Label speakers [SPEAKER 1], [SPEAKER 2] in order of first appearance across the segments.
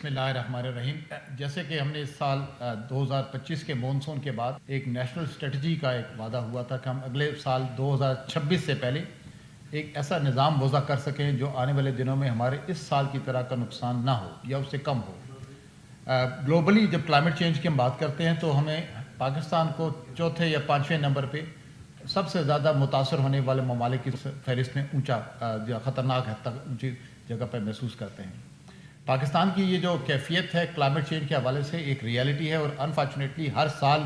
[SPEAKER 1] بسم اللہ الرحمن الرحیم. جیسے کہ ہم نے اس سال 2025 کے مونسون کے بعد ایک نیشنل اسٹریٹجی کا ایک وعدہ ہوا تھا کہ ہم اگلے سال 2026 سے پہلے ایک ایسا نظام وضع کر سکیں جو آنے والے دنوں میں ہمارے اس سال کی طرح کا نقصان نہ ہو یا اس سے کم ہو. گلوبلی جب کلائمیٹ چینج کی ہم بات کرتے ہیں تو ہمیں پاکستان کو چوتھے یا پانچویں نمبر پہ سب سے زیادہ متاثر ہونے والے ممالک کی فہرست میں اونچا خطرناک حد تک اونچی جگہ پہ محسوس کرتے ہیں. پاکستان کی یہ جو کیفیت ہے کلائمیٹ چینج کے حوالے سے ایک ریالٹی ہے اور انفارچونیٹلی ہر سال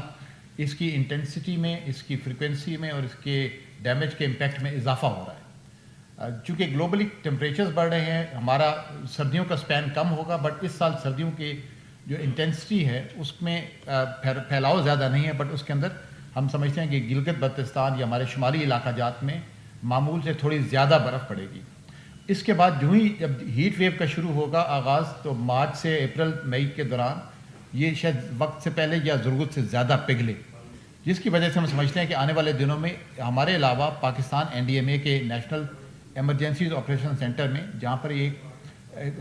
[SPEAKER 1] اس کی انٹینسٹی میں، اس کی فریکوینسی میں اور اس کے ڈیمیج کے امپیکٹ میں اضافہ ہو رہا ہے. چونکہ گلوبلی ٹیمپریچرز بڑھ رہے ہیں، ہمارا سردیوں کا سپین کم ہوگا، بٹ اس سال سردیوں کی جو انٹینسٹی ہے اس میں پھیلاؤ زیادہ نہیں ہے، بٹ اس کے اندر ہم سمجھتے ہیں کہ گلگت بلتستان یا ہمارے شمالی علاقہ جات میں معمول سے تھوڑی زیادہ برف پڑے گی. اس کے بعد جو ہی جب ہیٹ ویو کا شروع ہوگا آغاز، تو مارچ سے اپریل مئی کے دوران یہ شاید وقت سے پہلے یا ضرورت سے زیادہ پگھلے، جس کی وجہ سے ہم سمجھتے ہیں کہ آنے والے دنوں میں ہمارے علاوہ پاکستان NDMA کے نیشنل ایمرجنسیز آپریشن سینٹر میں، جہاں پر ایک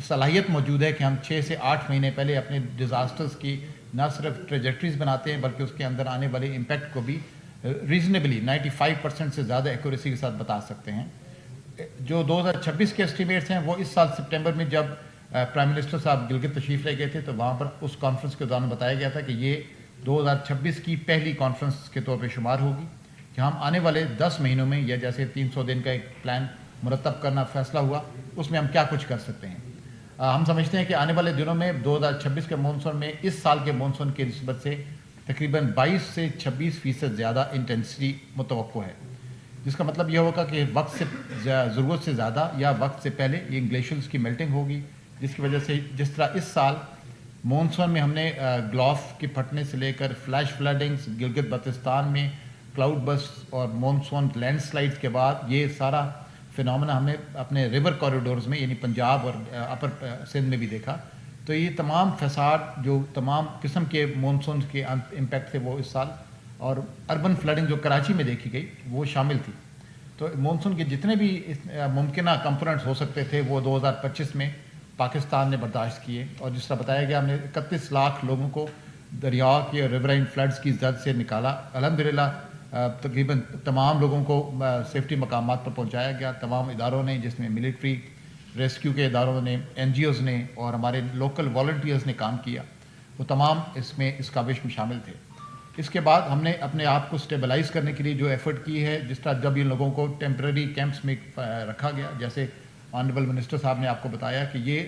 [SPEAKER 1] صلاحیت موجود ہے کہ ہم 6 سے 8 مہینے پہلے اپنے ڈیزاسٹرز کی نہ صرف ٹریجیکٹریز بناتے ہیں بلکہ اس کے اندر آنے والے امپیکٹ کو بھی ریزنیبلی 95% سے زیادہ ایکوریسی کے ساتھ بتا سکتے ہیں. جو 2026 کے اسٹیمیٹس ہیں وہ اس سال سپٹمبر میں جب پرائم منسٹر صاحب گلگت تشریف لے گئے تھے تو وہاں پر اس کانفرنس کے دوران بتایا گیا تھا کہ یہ 2026 کی پہلی کانفرنس کے طور پہ شمار ہوگی کہ ہم آنے والے 10 مہینوں میں یا جیسے 300 دن کا ایک پلان مرتب کرنا فیصلہ ہوا، اس میں ہم کیا کچھ کر سکتے ہیں. ہم سمجھتے ہیں کہ آنے والے دنوں میں 2026 کے مونسون میں اس سال کے مونسون کی نسبت سے تقریباً 22 سے 26% زیادہ انٹینسٹی متوقع ہے، جس کا مطلب یہ ہوگا کہ وقت سے ضرورت سے زیادہ یا وقت سے پہلے یہ گلیشیئرز کی میلٹنگ ہوگی، جس کی وجہ سے جس طرح اس سال مونسون میں ہم نے گلوف کے پھٹنے سے لے کر فلیش فلڈنگز گلگت بلتستان میں، کلاؤڈ برسٹ اور مونسون لینڈ سلائڈز کے بعد یہ سارا فنومنا ہم نے اپنے ریور کوریڈورز میں یعنی پنجاب اور اپر سندھ میں بھی دیکھا. تو یہ تمام فساد جو تمام قسم کے مونسون کے امپیکٹ تھے وہ اس سال، اور اربن فلڈنگ جو کراچی میں دیکھی گئی وہ شامل تھی. تو مونسون کے جتنے بھی ممکنہ کمپوننٹس ہو سکتے تھے وہ 2025 میں پاکستان نے برداشت کیے، اور جس طرح بتایا گیا ہم نے 31 لاکھ لوگوں کو دریا کے اور ریورائن فلڈز کی زد سے نکالا. الحمدللہ تقریباً تمام لوگوں کو سیفٹی مقامات پر پہنچایا گیا. تمام اداروں نے، جس میں ملٹری، ریسکیو کے اداروں نے، NGOز نے اور ہمارے لوکل والنٹیئرز نے کام کیا، وہ تمام اس میں اس کاوش میں شامل تھے. اس کے بعد ہم نے اپنے آپ کو سٹیبلائز کرنے کے لیے جو ایفرٹ کی ہے، جس طرح جب ان لوگوں کو ٹیمپرری کیمپس میں رکھا گیا، جیسے آنریبل منسٹر صاحب نے آپ کو بتایا کہ یہ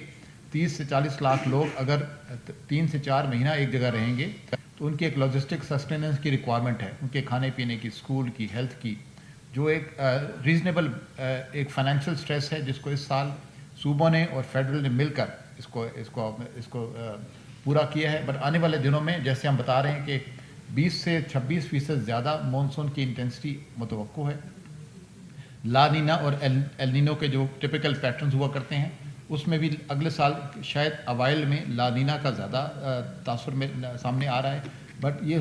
[SPEAKER 1] 30 سے 40 لاکھ لوگ اگر 3 سے 4 مہینہ ایک جگہ رہیں گے تو ان کی ایک لاجسٹک سسٹیننس کی ریکوائرمنٹ ہے، ان کے کھانے پینے کی، اسکول کی، ہیلتھ کی، جو ایک ریزنیبل ایک فائنینشیل سٹریس ہے جس کو اس سال صوبوں نے اور فیڈرل نے مل کر اس کو پورا کیا ہے. بٹ آنے والے دنوں میں جیسے ہم بتا رہے ہیں کہ 20 سے 26% زیادہ مونسون کی انٹینسٹی متوقع ہے. لا نینا اور ایل نینو کے جو ٹپیکل پیٹرنز ہوا کرتے ہیں اس میں بھی اگلے سال شاید اوائل میں لا نینا کا زیادہ تاثر میں سامنے آ رہا ہے، بٹ یہ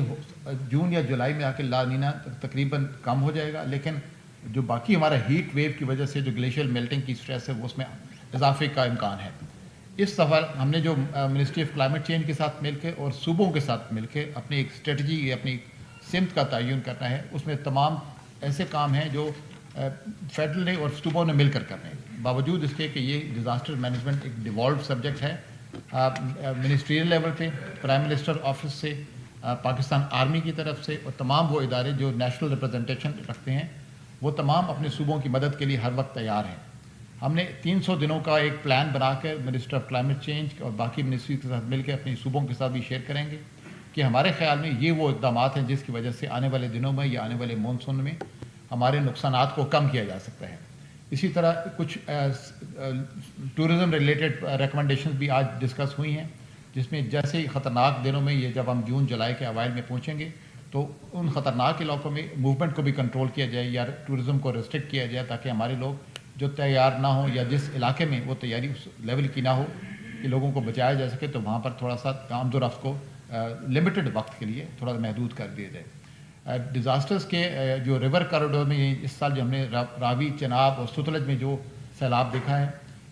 [SPEAKER 1] جون یا جولائی میں آ کے لا نینا تقریباً کم ہو جائے گا. لیکن جو باقی ہمارا ہیٹ ویو کی وجہ سے جو گلیشیئر میلٹنگ کی سٹریس ہے وہ اس میں اضافے کا امکان ہے. اس دفعہ ہم نے جو منسٹری آف کلائمیٹ چینج کے ساتھ مل کے اور صوبوں کے ساتھ مل کے اپنی ایک اسٹریٹجی، اپنی سمت کا تعین کرنا ہے، اس میں تمام ایسے کام ہیں جو فیڈرل نے اور صوبوں نے مل کر کرنے ہیں. باوجود اس کے کہ یہ ڈیزاسٹر مینجمنٹ ایک ڈیوالوڈ سبجیکٹ ہے، منسٹریل لیول پہ پرائم منسٹر آفس سے، پاکستان آرمی کی طرف سے اور تمام وہ ادارے جو نیشنل ریپرزنٹیشن رکھتے ہیں وہ تمام اپنے صوبوں کی مدد کے لیے ہر وقت تیار ہیں. ہم نے 300 دنوں کا ایک پلان بنا کر منسٹر آف کلائمیٹ چینج اور باقی منسٹری کے ساتھ مل کے اپنی صوبوں کے ساتھ بھی شیئر کریں گے کہ ہمارے خیال میں یہ وہ اقدامات ہیں جس کی وجہ سے آنے والے دنوں میں یا آنے والے مونسون میں ہمارے نقصانات کو کم کیا جا سکتا ہے. اسی طرح کچھ ٹورزم ریلیٹڈ ریکمنڈیشنز بھی آج ڈسکس ہوئی ہیں، جس میں جیسے ہی خطرناک دنوں میں یہ جب ہم جون جولائی کے اوائل میں پہنچیں گے تو ان خطرناک علاقوں میں موومنٹ کو بھی کنٹرول کیا جائے یا ٹورزم کو ریسٹرکٹ کیا جائے، تاکہ ہمارے لوگ جو تیار نہ ہوں یا جس علاقے میں وہ تیاری اس لیول کی نہ ہو کہ لوگوں کو بچایا جا سکے، تو وہاں پر تھوڑا سا آمد و رفت کو لمیٹڈ وقت کے لیے تھوڑا محدود کر دیا جائے. ڈیزاسٹرز کے جو ریور کوریڈور میں اس سال جو ہم نے راوی، چناب اور ستلج میں جو سیلاب دیکھا ہے،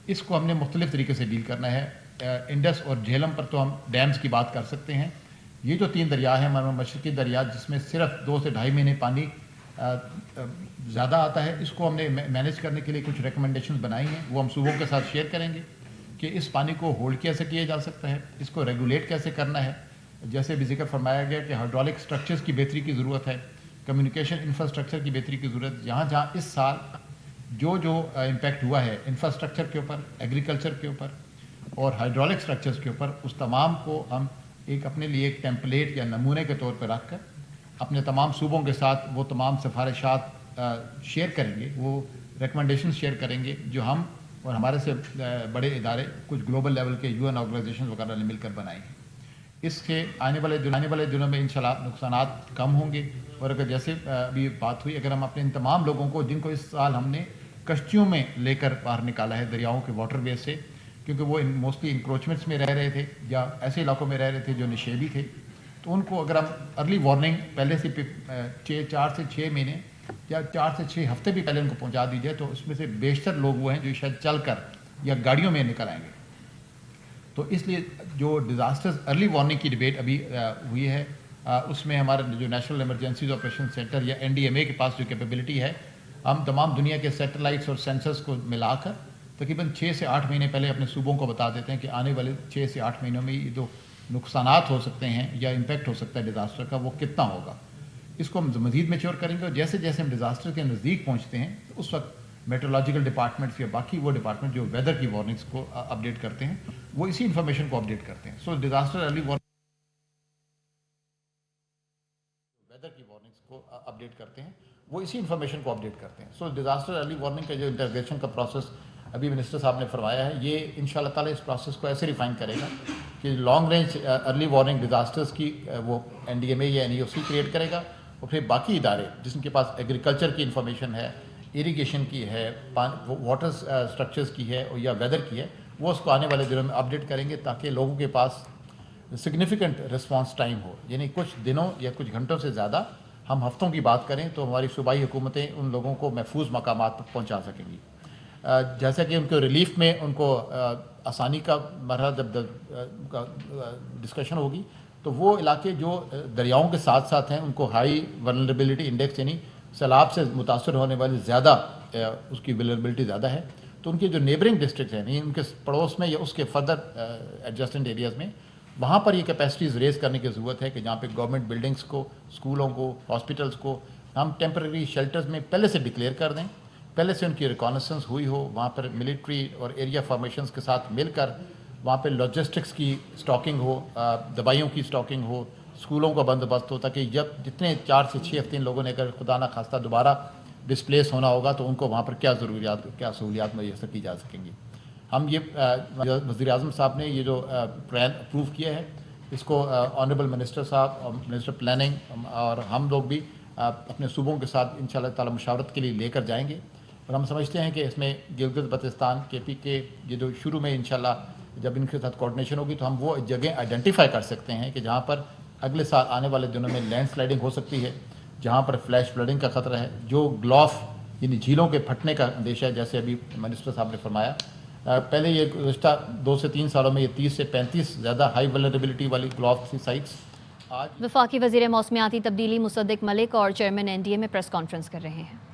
[SPEAKER 1] اس کو ہم نے مختلف طریقے سے ڈیل کرنا ہے. انڈس اور جہلم پر تو ہم ڈیمز کی بات کر سکتے ہیں. یہ جو 3 دریا ہیں ہمارا مشرقی دریا جس میں صرف 2 سے 2.5 مہینے پانی زیادہ آتا ہے, اس کو ہم نے مینیج کرنے کے لیے کچھ ریکمنڈیشنز بنائی ہیں, وہ ہم صوبوں کے ساتھ شیئر کریں گے کہ اس پانی کو ہولڈ کیسے کیا جا سکتا ہے, اس کو ریگولیٹ کیسے کرنا ہے. جیسے بھی ذکر فرمایا گیا کہ ہائیڈرولک سٹرکچرز کی بہتری کی ضرورت ہے, کمیونیکیشن انفراسٹرکچر کی بہتری کی ضرورت. جہاں اس سال جو امپیکٹ ہوا ہے انفراسٹرکچر کے اوپر, ایگریکلچر کے اوپر اور ہائیڈرولک سٹرکچرز کے اوپر, اس تمام کو ہم اپنے لیے ایک ٹیمپلیٹ یا نمونے کے طور پہ رکھ کر اپنے تمام صوبوں کے ساتھ وہ تمام سفارشات شیئر کریں گے, وہ ریکمنڈیشن شیئر کریں گے جو ہم اور ہمارے سے بڑے ادارے کچھ گلوبل لیول کے UN آرگنائزیشن وغیرہ نے مل کر بنائے ہیں. اس کے آنے والے دنوں میں انشاءاللہ نقصانات کم ہوں گے. اور اگر جیسے ابھی بات ہوئی, اگر ہم اپنے ان تمام لوگوں کو جن کو اس سال ہم نے کشتیوں میں لے کر باہر نکالا ہے دریاؤں کے واٹر ویز سے, کیونکہ وہ موسٹلی انکروچمنٹس میں رہ رہے تھے یا ایسے علاقوں میں رہ رہے تھے جو نشیبی تھے, تو ان کو اگر ہم ارلی وارننگ پہلے سے 4 سے 6 مہینے یا 4 سے 6 ہفتے بھی پہلے ان کو پہنچا دی جائے, تو اس میں سے بیشتر لوگ وہ ہیں جو شاید چل کر یا گاڑیوں میں نکل آئیں گے. تو اس لیے جو ڈیزاسٹرز ارلی وارننگ کی ڈبیٹ ابھی ہوئی ہے, اس میں ہمارا جو نیشنل ایمرجنسیز آپریشن سینٹر یا NDMA کے پاس جو کیپیبلٹی ہے, ہم تمام دنیا کے سیٹلائٹس اور سینسرز کو ملا کر تقریباً 6 سے 8 مہینے پہلے اپنے صوبوں کو بتا دیتے ہیں کہ آنے والے 6 سے 8 مہینوں میں یہ جو نقصانات ہو سکتے ہیں یا امپیکٹ ہو سکتا ہے ڈیزاسٹر کا وہ کتنا ہوگا. اس کو ہم مزید میچور کریں گے, اور جیسے جیسے ہم ڈیزاسٹر کے نزدیک پہنچتے ہیں اس وقت میٹرولوجیکل ڈپارٹمنٹس یا باقی وہ ڈپارٹمنٹ جو ویدر کی وارننگس کو اپڈیٹ کرتے ہیں وہ اسی انفارمیشن کو اپڈیٹ کرتے ہیں. سو ڈیزاسٹر ارلی ویدر کی وارننگس کو اپڈیٹ کرتے ہیں, وہ اسی انفارمیشن کو اپڈیٹ کرتے ہیں. سو ڈیزاسٹر ارلی وارننگ کا جو انٹیگریشن کا پروسیس ابھی منسٹر صاحب نے فرمایا ہے, یہ انشاءاللہ تعالی اس پروسیس کو ایسے ریفائن کرے گا کہ long range early warning disasters کی وہ NDMA یا NEOC کریٹ کرے گا, اور پھر باقی ادارے جس کے پاس ایگریکلچر کی انفارمیشن ہے, اریگیشن کی ہے, واٹر سٹرکچرز کی ہے یا ویدر کی ہے, وہ اس کو آنے والے دنوں میں اپڈیٹ کریں گے تاکہ لوگوں کے پاس سگنیفیکنٹ رسپانس ٹائم ہو. یعنی کچھ دنوں یا کچھ گھنٹوں سے زیادہ, ہم ہفتوں کی بات کریں تو ہماری صوبائی حکومتیں ان لوگوں کو محفوظ مقامات پر پہنچا سکیں گی. جیسا کہ ان کو ریلیف میں ان کو آسانی کا مرحلہ جب ڈسکشن ہوگی, تو وہ علاقے جو دریاؤں کے ساتھ ساتھ ہیں ان کو ہائی ولنریبلٹی انڈیکس یعنی سیلاب سے متاثر ہونے والی زیادہ اس کی ولنریبلٹی زیادہ ہے, تو ان کے جو نیبرنگ ڈسٹرکٹ ہیں یعنی ان کے پڑوس میں یا اس کے فردر ایڈجسٹنٹ ایریاز میں, وہاں پر یہ کیپیسٹیز ریز کرنے کی ضرورت ہے کہ جہاں پہ گورنمنٹ بلڈنگس کو, اسکولوں کو, ہاسپٹلس کو ہم ٹیمپرری شیلٹرز میں پہلے سے ڈکلیئر کر دیں, پہلے سے ان کی ریکانیسنس ہوئی ہو, وہاں پر ملٹری اور ایریا فارمیشنز کے ساتھ مل کر وہاں پہ لاجسٹکس کی سٹاکنگ ہو, دوائیوں کی سٹاکنگ ہو, اسکولوں کا بندوبست ہو, تاکہ جب جتنے 4 سے 6 ہفتے ان لوگوں نے اگر خدا نہ خواستہ دوبارہ ڈسپلیس ہونا ہوگا تو ان کو وہاں پر کیا سہولیات میسر کی جا سکیں گی. ہم یہ وزیر اعظم صاحب نے یہ جو پلان اپروو کیا ہے, اس کو آنریبل منسٹر صاحب اور منسٹر پلاننگ اور ہم لوگ بھی اپنے صوبوں کے ساتھ انشاءاللہ تعالی مشاورت کے لیے لے کر جائیں گے. اور ہم سمجھتے ہیں کہ اس میں گلگت بلتستان KP کے یہ جو شروع میں انشاءاللہ جب ان کے ساتھ کوآرڈینیشن ہوگی تو ہم وہ جگہیں آئیڈینٹیفائی کر سکتے ہیں کہ جہاں پر اگلے سال آنے والے دنوں میں لینڈ سلائڈنگ ہو سکتی ہے, جہاں پر فلیش فلڈنگ کا خطرہ ہے, جو گلوف یعنی جھیلوں کے پھٹنے کا اندیشہ ہے, جیسے ابھی منسٹر صاحب نے فرمایا. پہلے یہ گزشتہ 2 سے 3 سالوں میں یہ 30 سے 35 زیادہ ہائی ولنریبلٹی والی گلوف کی سائٹس.
[SPEAKER 2] وفاقی وزیر موسمیاتی تبدیلی مصدق ملک اور چیئرمین NDA میں پریس کانفرنس کر رہے ہیں.